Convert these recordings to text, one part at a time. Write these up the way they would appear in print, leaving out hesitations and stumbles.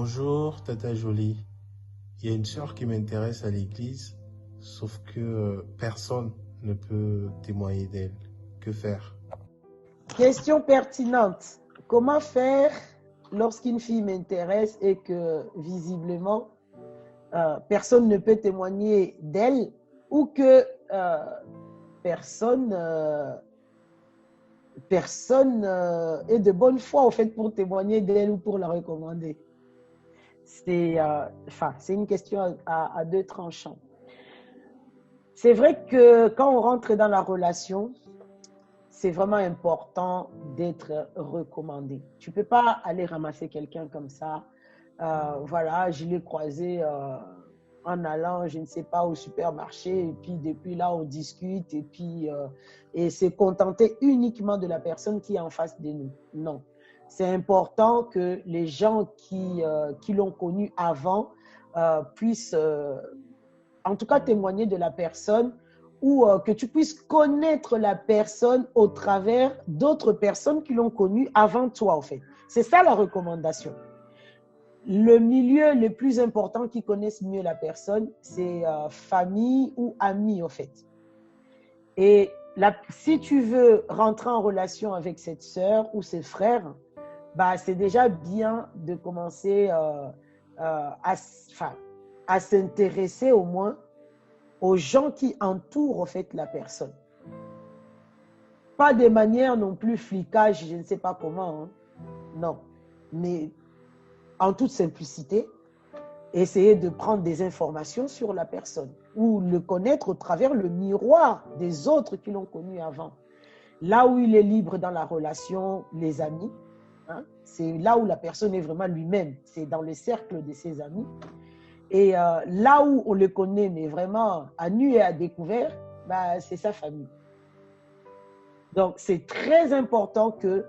Bonjour, Tata Jolie. Il y a une sœur qui m'intéresse à l'église, sauf que personne ne peut témoigner d'elle. Que faire? Question pertinente. Comment faire lorsqu'une fille m'intéresse et que visiblement personne ne peut témoigner d'elle ou que personne est de bonne foi au fait pour témoigner d'elle ou pour la recommander? C'est une question à deux tranchants. C'est vrai que quand on rentre dans la relation, c'est vraiment important d'être recommandé. Tu ne peux pas aller ramasser quelqu'un comme ça. Voilà, je l'ai croisé en allant, je ne sais pas, au supermarché. Et puis, depuis là, on discute. Et se contenter uniquement de la personne qui est en face de nous. Non. C'est important que les gens qui l'ont connu avant puissent, en tout cas, témoigner de la personne ou que tu puisses connaître la personne au travers d'autres personnes qui l'ont connue avant toi, en fait. C'est ça la recommandation. Le milieu le plus important qui connaisse mieux la personne, c'est famille ou amis, en fait. Et si tu veux rentrer en relation avec cette sœur ou ses frères, bah, c'est déjà bien de commencer à s'intéresser au moins aux gens qui entourent en fait la personne. Pas de manière non plus flicage, je ne sais pas comment, hein. Non. Mais en toute simplicité, essayer de prendre des informations sur la personne ou le connaître au travers le miroir des autres qui l'ont connu avant. Là où il est libre dans la relation, les amis, hein, c'est là où la personne est vraiment lui-même, c'est dans le cercle de ses amis. Et là où on le connaît, mais vraiment à nu et à découvert, bah, c'est sa famille. Donc, c'est très important que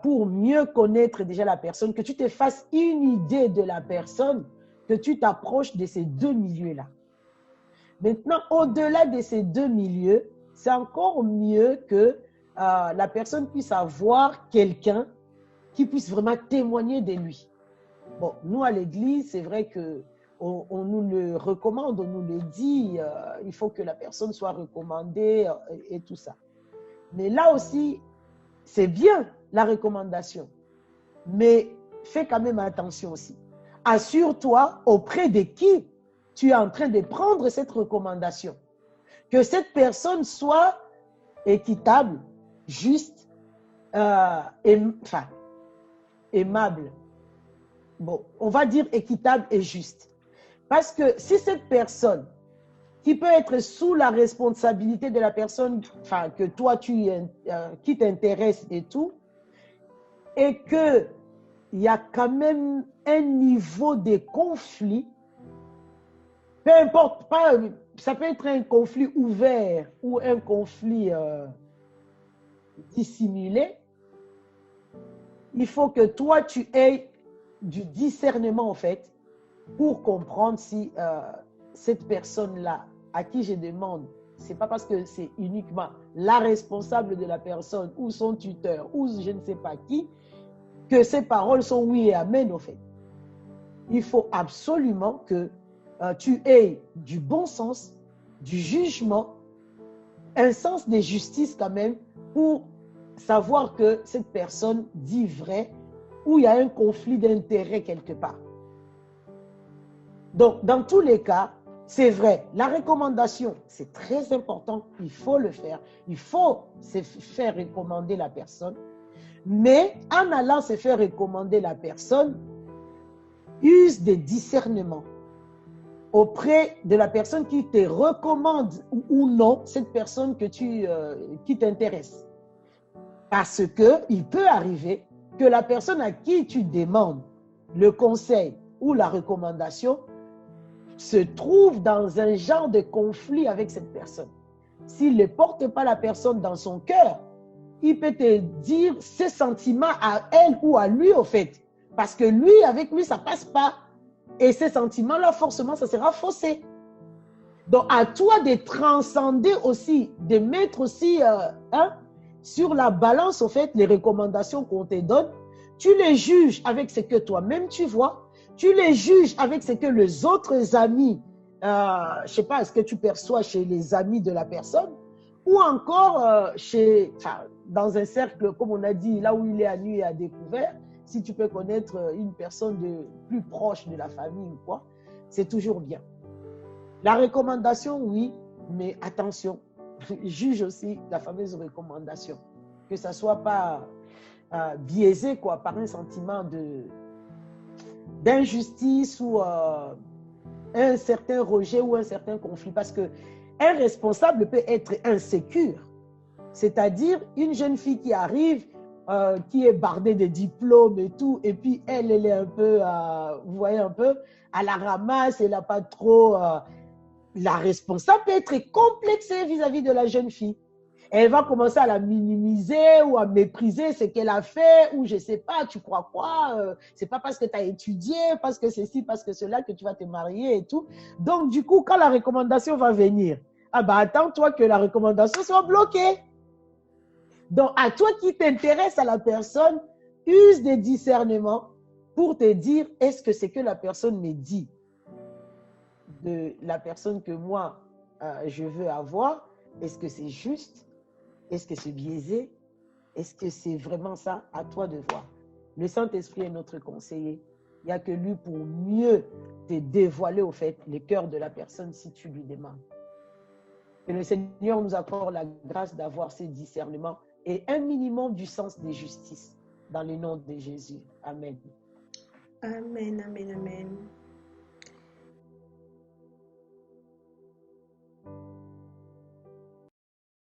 pour mieux connaître déjà la personne, que tu te fasses une idée de la personne, que tu t'approches de ces deux milieux-là. Maintenant, au-delà de ces deux milieux, c'est encore mieux que la personne puisse avoir quelqu'un qui puisse vraiment témoigner de lui. Bon, nous, à l'église, c'est vrai que on nous le recommande, on nous le dit, il faut que la personne soit recommandée et tout ça. Mais là aussi, c'est bien la recommandation, mais fais quand même attention aussi. Assure-toi auprès de qui tu es en train de prendre cette recommandation. Que cette personne soit équitable, juste, aimable. Bon, on va dire équitable et juste. Parce que si cette personne, qui peut être sous la responsabilité de la personne que toi, qui t'intéresse et tout, et qu'il y a quand même un niveau de conflit, peu importe, ça peut être un conflit ouvert ou un conflit dissimulé, il faut que toi, tu aies du discernement, en fait, pour comprendre si cette personne-là, à qui je demande, c'est pas parce que c'est uniquement la responsable de la personne ou son tuteur ou je ne sais pas qui, que ces paroles sont oui et amen, en fait. Il faut absolument que tu aies du bon sens, du jugement, un sens de justice quand même, pour savoir que cette personne dit vrai ou il y a un conflit d'intérêt quelque part. Donc, dans tous les cas, c'est vrai, la recommandation, c'est très important, il faut le faire, il faut se faire recommander la personne, mais en allant se faire recommander la personne, use de discernement auprès de la personne qui te recommande ou non cette personne qui t'intéresse. Parce qu'il peut arriver que la personne à qui tu demandes le conseil ou la recommandation se trouve dans un genre de conflit avec cette personne. S'il ne porte pas la personne dans son cœur, il peut te dire ses sentiments à elle ou à lui, au fait. Parce que lui, avec lui, ça ne passe pas. Et ces sentiments-là, forcément, ça sera faussé. Donc, à toi de transcender aussi, de mettre aussi sur la balance, au fait, les recommandations qu'on te donne. Tu les juges avec ce que toi-même tu vois, Tu les juges avec ce que les autres amis, je ne sais pas, est-ce que tu perçois chez les amis de la personne ou encore dans un cercle, comme on a dit, là où il est à nu et à découvert, si tu peux connaître une personne plus proche de la famille ou quoi, c'est toujours bien. La recommandation, oui, mais attention, juge aussi la fameuse recommandation, que ça ne soit pas biaisé quoi, par un sentiment d'injustice ou un certain rejet ou un certain conflit, parce que un responsable peut être insécure, c'est-à-dire une jeune fille qui arrive, qui est bardée de diplômes et tout, et puis elle est un peu, vous voyez un peu, à la ramasse, elle n'a pas trop... la responsable peut être complexée vis-à-vis de la jeune fille. Elle va commencer à la minimiser ou à mépriser ce qu'elle a fait, ou je ne sais pas, tu crois quoi, c'est pas parce que tu as étudié, parce que ceci, parce que cela que tu vas te marier et tout. Donc, du coup, quand la recommandation va venir, ah bah attends-toi que la recommandation soit bloquée. Donc, à toi qui t'intéresse à la personne, use des discernements pour te dire, est-ce que c'est que la personne me dit de la personne que moi, je veux avoir, est-ce que c'est juste? Est-ce que c'est biaisé? Est-ce que c'est vraiment ça? À toi de voir. Le Saint-Esprit est notre conseiller. Il n'y a que lui pour mieux te dévoiler au fait le cœur de la personne si tu lui demandes. Que le Seigneur nous accorde la grâce d'avoir ces discernements et un minimum du sens des justices dans le nom de Jésus. Amen. Amen, amen, amen.